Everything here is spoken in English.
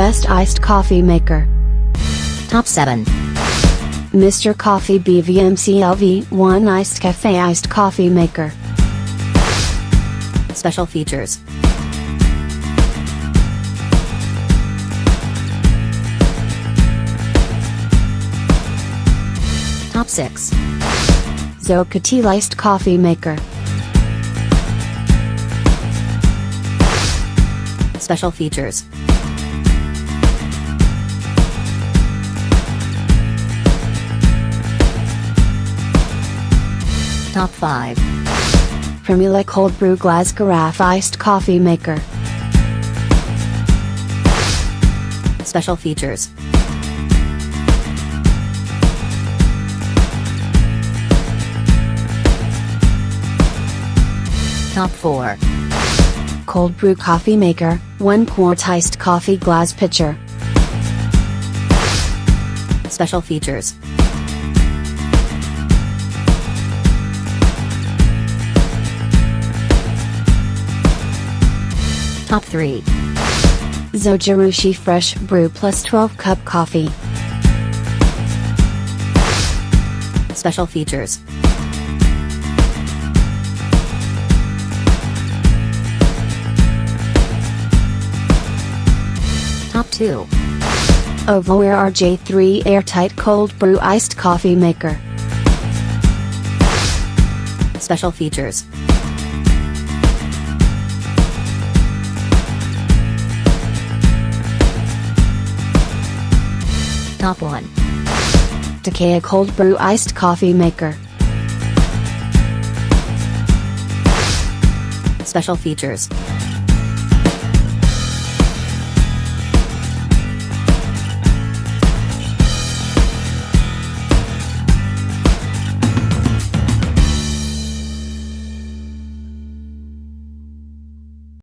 Best Iced Coffee Maker. Top 7. Mr. Coffee BUMC-LOI Iced Cafe Iced Coffee Maker. Special features. Top 6. Zoku Teal Iced Coffee Maker. Special features. Top 5. Primula Cold Brew Glass Carafe Iced Coffee Maker. Special features. Top 4. Cold Brew Coffee Maker, 1 quart iced coffee glass pitcher. Special features. Top 3. Zojirushi Fresh Brew Plus 12 Cup Coffee. Special features. Top 2. Ovalware RJ3 Airtight Cold Brew Iced Coffee Maker. Special features. Top 1. Takeya Cold Brew Iced Coffee Maker. Special features.